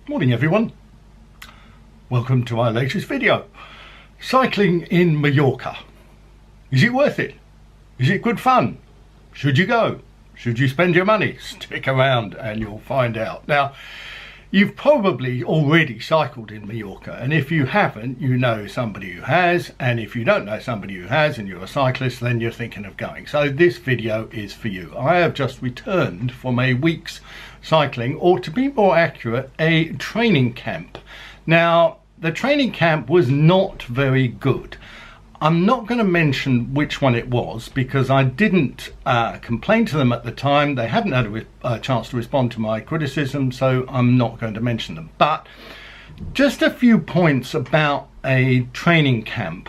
Morning everyone, welcome to our latest video. Cycling in Majorca. Is it worth it? Is it good fun? Should you go? Should you spend your money? Stick around and you'll find out. Now, you've probably already cycled in Majorca, and if you haven't, you know somebody who has, and if you don't know somebody who has and you're a cyclist, then you're thinking of going. So this video is for you. I have just returned from a week's cycling, or to be more accurate, a training camp. Now, the training camp was not very good. I'm not going to mention which one it was because I didn't complain to them at the time. They hadn't had a chance to respond to my criticism, so I'm not going to mention them. But just a few points about a training camp.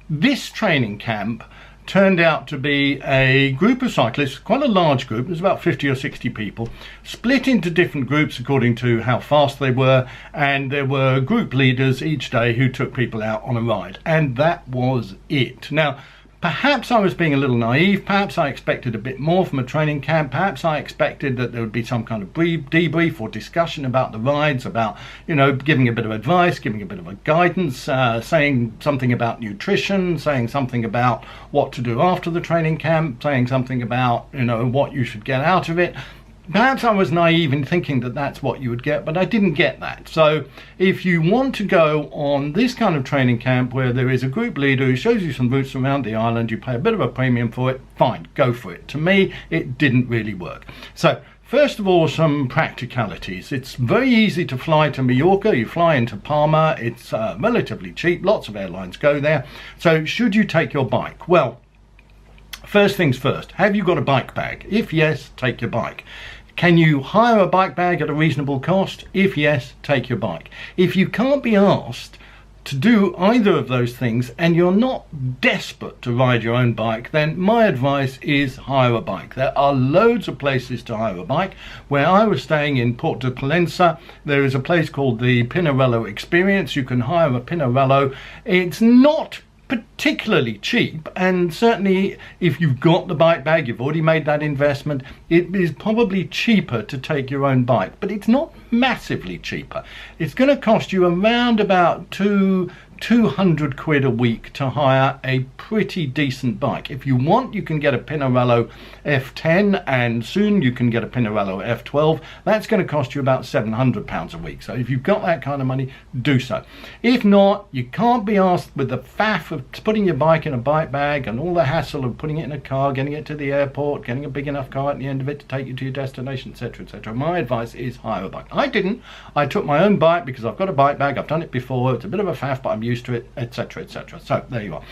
This training camp turned out to be a group of cyclists, quite a large group. There's about 50 or 60 people, split into different groups according to how fast they were, and there were group leaders each day who took people out on a ride, and that was it. Now, perhaps I was being a little naive, perhaps I expected a bit more from a training camp, perhaps I expected that there would be some kind of debrief or discussion about the rides, about, you know, giving a bit of advice, giving a bit of a guidance, saying something about nutrition, saying something about what to do after the training camp, saying something about, you know, what you should get out of it. Perhaps I was naive in thinking that that's what you would get, but I didn't get that. So if you want to go on this kind of training camp where there is a group leader who shows you some routes around the island, you pay a bit of a premium for it, fine, go for it. To me, it didn't really work. So first of all, some practicalities. It's very easy to fly to Majorca. You fly into Palma. It's relatively cheap. Lots of airlines go there. So should you take your bike? Well, first things first, have you got a bike bag? If yes, take your bike. Can you hire a bike bag at a reasonable cost? If yes, take your bike. If you can't be asked to do either of those things and you're not desperate to ride your own bike, then my advice is hire a bike. There are loads of places to hire a bike. Where I was staying in Port de Pollença, there is a place called the Pinarello Experience. You can hire a Pinarello. It's not particularly cheap, and certainly if you've got the bike bag, you've already made that investment, it is probably cheaper to take your own bike, but it's not massively cheaper. It's going to cost you around about 200 quid a week to hire a pretty decent bike. If you want, you can get a Pinarello F10, and soon you can get a Pinarello F12. That's going to cost you about £700 a week. So if you've got that kind of money, do so. If not, you can't be asked with the faff of putting your bike in a bike bag and all the hassle of putting it in a car, getting it to the airport, getting a big enough car at the end of it to take you to your destination, etc., etc. My advice is hire a bike. I didn't. I took my own bike because I've got a bike bag. I've done it before. It's a bit of a faff, but I'm used to it, etc., etc. So there you are.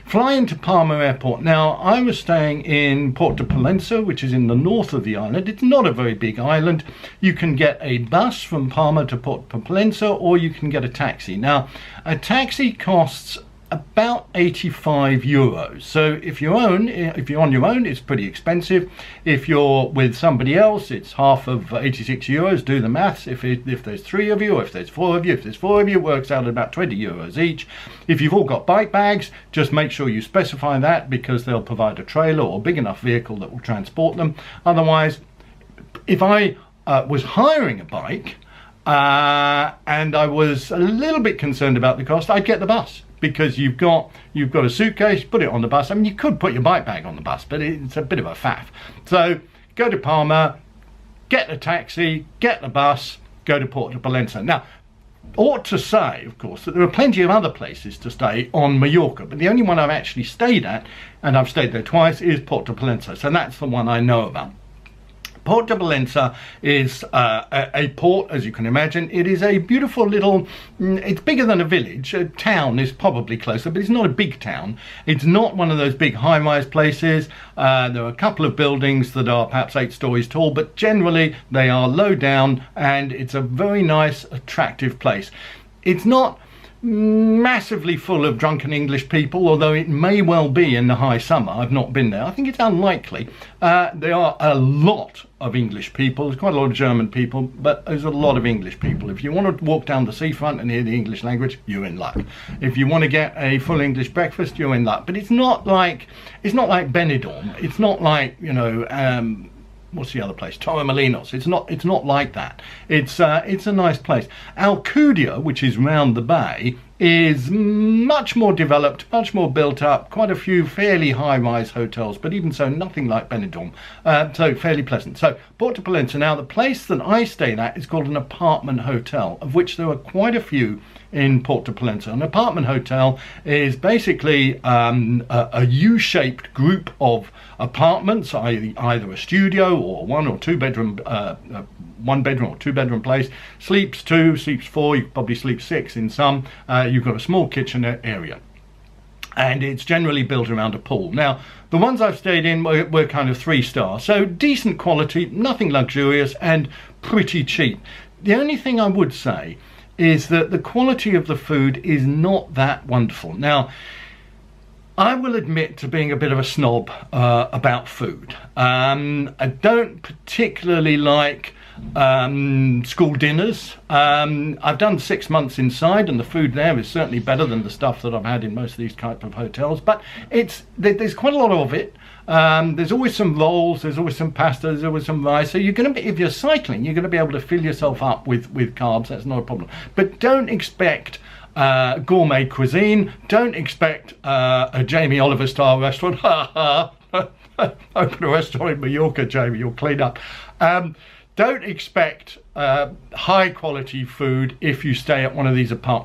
Fly into Palma Airport. Now, I was staying in Port de Pollença, which is in the north of the island. It's not a very big island. You can get a bus from Palma to Port de Pollença, or you can get a taxi. Now, a taxi costs about 85 euros. So if you're on your own, it's pretty expensive. If you're with somebody else, it's half of 86 euros. Do the maths. If there's 3 of you, or if there's 4 of you, it works out at about 20 euros each. If you've all got bike bags, just make sure you specify that, because they'll provide a trailer or a big enough vehicle that will transport them. Otherwise, if I was hiring a bike and I was a little bit concerned about the cost, I'd get the bus. Because you've got a suitcase, put it on the bus. I mean, you could put your bike bag on the bus, but it's a bit of a faff. So go to Palma, get a taxi, get the bus, go to Port de Pollença. Now, ought to say, of course, that there are plenty of other places to stay on Majorca, but the only one I've actually stayed at, and I've stayed there twice, is Port de Pollença. So that's the one I know about. Port de Pollença is a port, as you can imagine. It is a beautiful little, it's bigger than a village. A town is probably closer, but it's not a big town. It's not one of those big high-rise places. There are a couple of buildings that are perhaps 8 stories tall, but generally they are low down, and it's a very nice, attractive place. It's not massively full of drunken English people, although it may well be in the high summer. I've not been there. I think it's unlikely. There are a lot of English people. There's quite a lot of German people, but there's a lot of English people. If you want to walk down the seafront and hear the English language, you're in luck. If you want to get a full English breakfast, you're in luck. But it's not like Benidorm. It's not like, you know, what's the other place? Torremolinos. It's not like that. It's a nice place. Alcudia, which is round the bay, is much more developed, much more built up, quite a few fairly high-rise hotels, but even so, nothing like Benidorm, so fairly pleasant. So Porto Pollença, now the place that I stayed at is called an apartment hotel, of which there are quite a few in Porto Pollença. An apartment hotel is basically a U-shaped group of apartments, either a studio or one or two bedroom, one bedroom or two bedroom place. Sleeps two, sleeps four, you probably sleep six in some. You've got a small kitchen area, and it's generally built around a pool. Now, the ones I've stayed in were kind of 3-star, so decent quality, nothing luxurious, and pretty cheap. The only thing I would say is that the quality of the food is not that wonderful. Now, I will admit to being a bit of a snob about food. I don't particularly like school dinners. I've done 6 months inside, and the food there is certainly better than the stuff that I've had in most of these type of hotels, but there's quite a lot of it. There's always some rolls, there's always some pasta, there's always some rice. So you're going to be, if you're cycling, you're going to be able to fill yourself up with carbs. That's not a problem. But don't expect gourmet cuisine. Don't expect a Jamie Oliver style restaurant. Ha ha. Open a restaurant in Majorca, Jamie. You'll clean up. Don't expect high quality food if you stay at one of these apart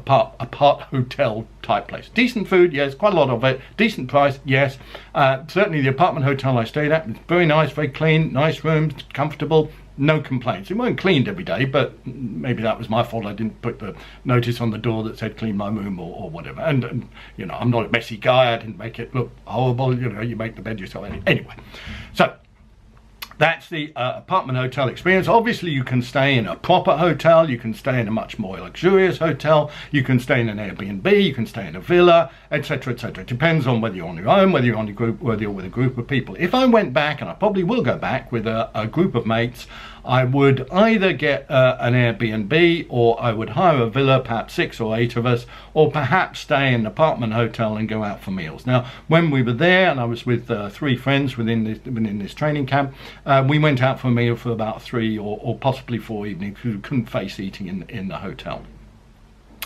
hotel type place. Decent food, yes, quite a lot of it. Decent price, yes. Certainly the apartment hotel I stayed at was very nice, very clean, nice rooms, comfortable, no complaints. It weren't cleaned every day, but maybe that was my fault. I didn't put the notice on the door that said clean my room or whatever. And you know, I'm not a messy guy. I didn't make it look horrible. You know, you make the bed yourself. Anyway, so that's the apartment hotel experience. Obviously, you can stay in a proper hotel, you can stay in a much more luxurious hotel, you can stay in an Airbnb, you can stay in a villa, etc., etc. It depends on whether you're on your own, whether you're on a group, whether you're with a group of people. If I went back, and I probably will go back with a group of mates, I would either get an Airbnb, or I would hire a villa, perhaps 6 or 8 of us, or perhaps stay in an apartment hotel and go out for meals. Now, when we were there, and I was with 3 friends within this training camp, we went out for a meal for about 3 or possibly 4 evenings, because we couldn't face eating in the hotel.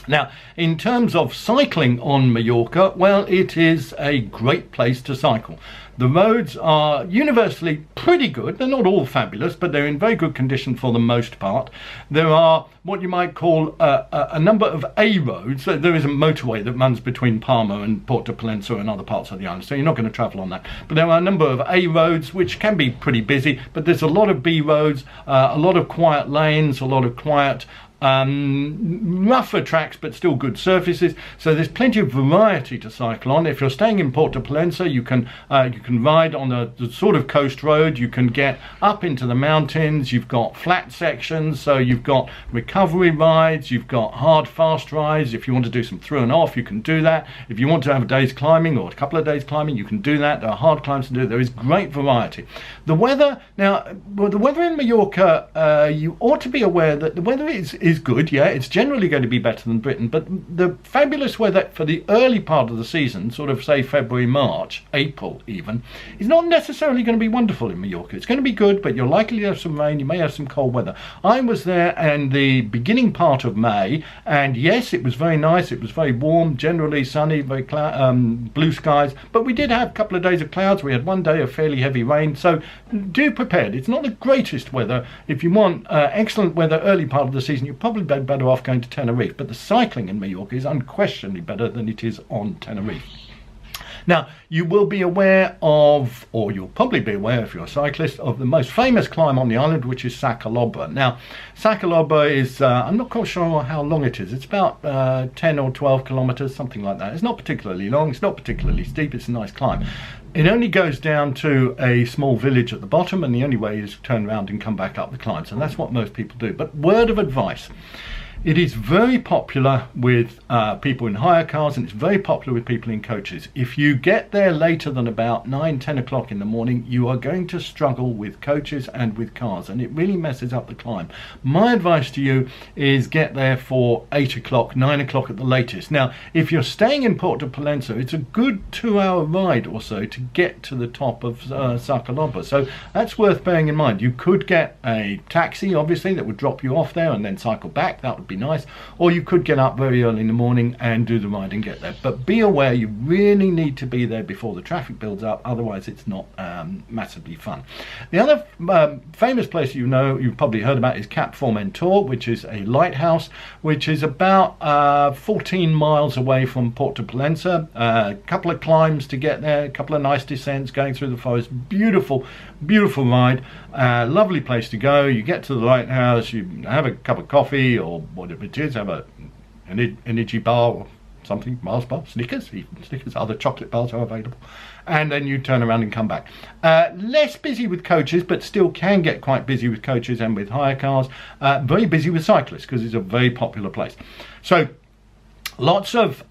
Now, in terms of cycling on Majorca, well, it is a great place to cycle. The roads are universally pretty good. They're not all fabulous, but they're in very good condition for the most part. There are what you might call a number of A roads. There is a motorway that runs between Palma and Porto Pollença and other parts of the island, so you're not going to travel on that. But there are a number of A roads which can be pretty busy, but there's a lot of B roads, a lot of quiet lanes, a lot of quiet rougher tracks, but still good surfaces. So there's plenty of variety to cycle on. If you're staying in Porto Pollença, you can ride on the sort of coast road. You can get up into the mountains. You've got flat sections, so you've got recovery rides. You've got hard, fast rides. If you want to do some through and off, you can do that. If you want to have a day's climbing or a couple of days climbing, you can do that. There are hard climbs to do. There is great variety. The weather, now, well, the weather in Majorca, you ought to be aware that the weather is good. Yeah, it's generally going to be better than Britain, but the fabulous weather for the early part of the season, sort of say February, March, April even, is not necessarily going to be wonderful in Majorca. It's going to be good, but you're likely to have some rain. You may have some cold weather. I was there in the beginning part of May, and yes, it was very nice. It was very warm, generally sunny, very blue skies, but we did have a couple of days of clouds. We had one day of fairly heavy rain, so do prepared. It's not the greatest weather. If you want excellent weather early part of the season, you're probably better off going to Tenerife, but the cycling in Majorca is unquestionably better than it is on Tenerife. Now, you will be aware of, or you'll probably be aware if you're a cyclist, of the most famous climb on the island, which is Sacalobra. Now, Sacalobra is, I'm not quite sure how long it is. It's about 10 or 12 kilometers, something like that. It's not particularly long, it's not particularly steep, it's a nice climb. It only goes down to a small village at the bottom, and the only way is to turn around and come back up the climb. So that's what most people do. But word of advice, It is very popular with people in hire cars, and it's very popular with people in coaches. If you get there later than about 9-10 o'clock in the morning, you are going to struggle with coaches and with cars, and it really messes up the climb. My advice to you is get there for 8 o'clock, 9 o'clock at the latest. Now, if you're staying in Portapalenza, it's a good 2-hour ride or so to get to the top of Sacalobba, so that's worth bearing in mind. You could get a taxi, obviously, that would drop you off there and then cycle back. That would be nice. Or you could get up very early in the morning and do the ride and get there. But be aware, you really need to be there before the traffic builds up, otherwise it's not massively fun. The other famous place you've probably heard about is Cap Formentor, which is a lighthouse, which is about 14 miles away from Portapalenza. A couple of climbs to get there, a couple of nice descents going through the forest. Beautiful, beautiful ride. Lovely place to go. You get to the lighthouse, you have a cup of coffee or whatever it is, have an energy bar or something, Mars bar, Snickers, even Snickers, other chocolate bars are available, and then you turn around and come back. Less busy with coaches, but still can get quite busy with coaches and with hire cars. Very busy with cyclists because it's a very popular place. So lots of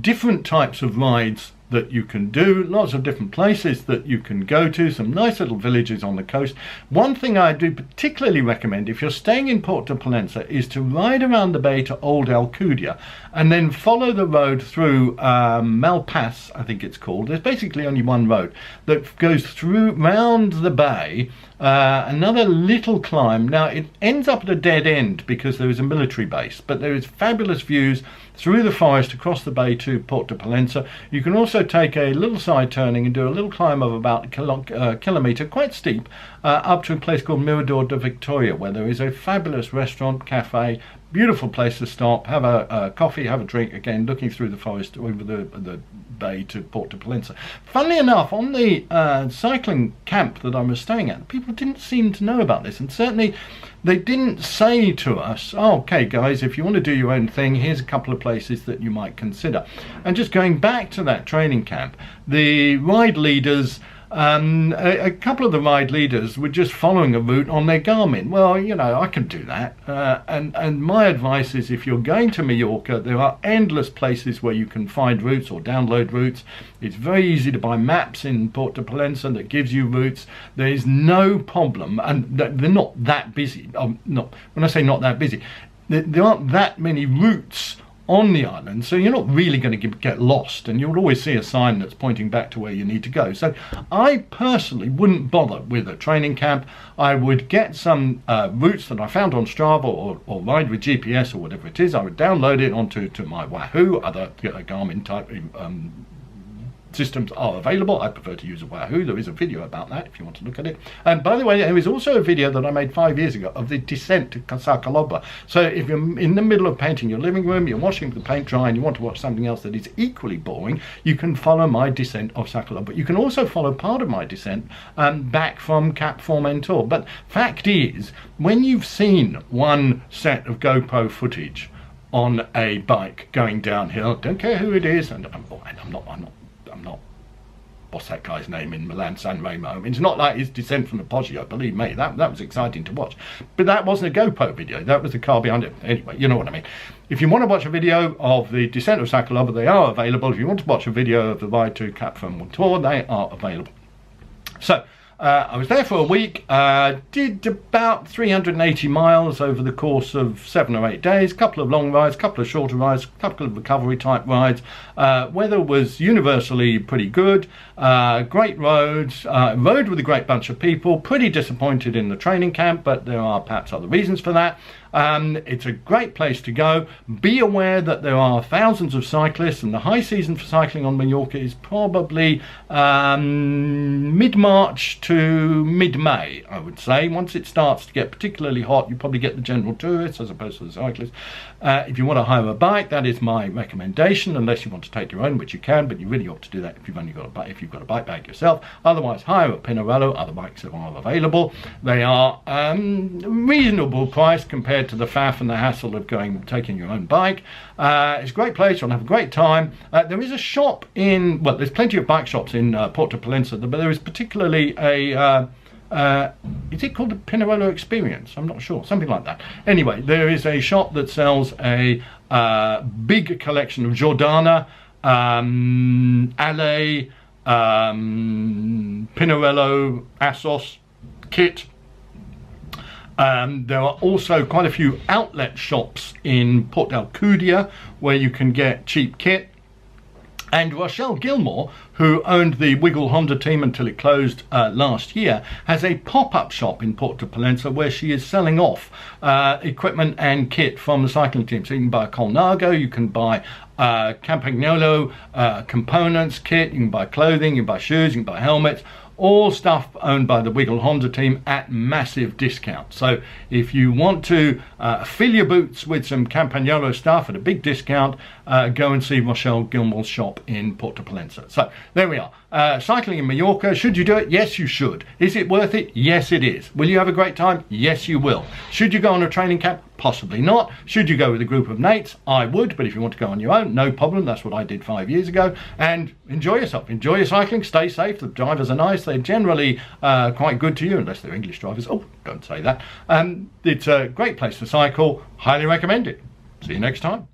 different types of rides that you can do, lots of different places that you can go to, some nice little villages on the coast. One thing I do particularly recommend if you're staying in Portapalenza is to ride around the bay to Old Alcudia and then follow the road through Malpass, I think it's called. There's basically only one road that goes through round the bay, another little climb. Now it ends up at a dead end because there is a military base, but there is fabulous views through the forest across the bay to Portapalenza. You can also take a little side turning and do a little climb of about a kilometre, quite steep, up to a place called Mirador de Victoria, where there is a fabulous restaurant, cafe, beautiful place to stop, have a coffee, have a drink, again looking through the forest over the bay to Portapalenza. Funnily enough, on the cycling camp that I was staying at, people didn't seem to know about this, and certainly they didn't say to us, oh, okay guys, if you want to do your own thing, here's a couple of places that you might consider. And just going back to that training camp, the ride leaders, a couple of the ride leaders were just following a route on their Garmin. Well, you know, I can do that. And my advice is, if you're going to Majorca, there are endless places where you can find routes or download routes. It's very easy to buy maps in Portapalenza that gives you routes. There is no problem, and they're not that busy. When I say not that busy, there aren't that many routes on the island, so you're not really going to get lost, and you'll always see a sign that's pointing back to where you need to go. So I personally wouldn't bother with a training camp. I would get some routes that I found on Strava or ride with GPS or whatever it is. I would download it onto my Wahoo. Other Garmin type systems are available. I prefer to use a Wahoo. There is a video about that if you want to look at it. And by the way, there is also a video that I made 5 years ago of the descent to Sacalobba. So if you're in the middle of painting your living room, you're watching the paint dry and you want to watch something else that is equally boring, you can follow my descent of Sacalobba. You can also follow part of my descent back from Cap Formentor. But fact is, when you've seen one set of GoPro footage on a bike going downhill, don't care who it is, and I'm not what's that guy's name in Milan San Remo. It's not like his descent from the Poggio, believe me, that was exciting to watch. But that wasn't a GoPro video, that was the car behind it. Anyway, you know what I mean. If you want to watch a video of the descent of Sacalobba, they are available. If you want to watch a video of the ride to Cap Formentor, they are available. So I was there for a week, did about 380 miles over the course of 7 or 8 days, couple of long rides, couple of shorter rides, couple of recovery type rides. Weather was universally pretty good, great roads, rode with a great bunch of people, pretty disappointed in the training camp, but there are perhaps other reasons for that. It's a great place to go. Be aware that there are thousands of cyclists, and the high season for cycling on Majorca is probably mid-March to mid-May, I would say. Once it starts to get particularly hot, you probably get the general tourists as opposed to the cyclists. If you want to hire a bike, that is my recommendation, unless you want to take your own, which you can, but you really ought to do that if you've only got a bike, if you've got a bike bag yourself. Otherwise, hire a Pinarello. Other bikes are available. They are reasonable price compared to the faff and the hassle of taking your own bike. It's a great place. You'll have a great time. There is a shop in, well, there's plenty of bike shops in Portapalenza, but there is particularly a is it called the Pinarello Experience? I'm not sure, something like that. Anyway, there is a shop that sells a big collection of Giordana, Ale, Pinarello, Assos kit. There are also quite a few outlet shops in Port d'Alcudia where you can get cheap kit. And Rochelle Gilmore, who owned the Wiggle Honda team until it closed last year, has a pop-up shop in Port de Pollença where she is selling off equipment and kit from the cycling team. So you can buy a Colnago, you can buy Campagnolo components, kit, you can buy clothing, you can buy shoes, you can buy helmets, all stuff owned by the Wiggle Honda team at massive discount. So if you want to fill your boots with some Campagnolo stuff at a big discount, go and see Rochelle Gilmore's shop in Port de Pollença. So there we are. Cycling in Majorca, should you do it? Yes, you should. Is it worth it? Yes, it is. Will you have a great time? Yes, you will. Should you go on a training camp? Possibly not. Should you go with a group of mates? I would, but if you want to go on your own, no problem. That's what I did 5 years ago. And enjoy yourself. Enjoy your cycling. Stay safe. The drivers are nice. They're generally quite good to you, unless they're English drivers. Oh, don't say that. It's a great place to cycle. Highly recommend it. See you next time.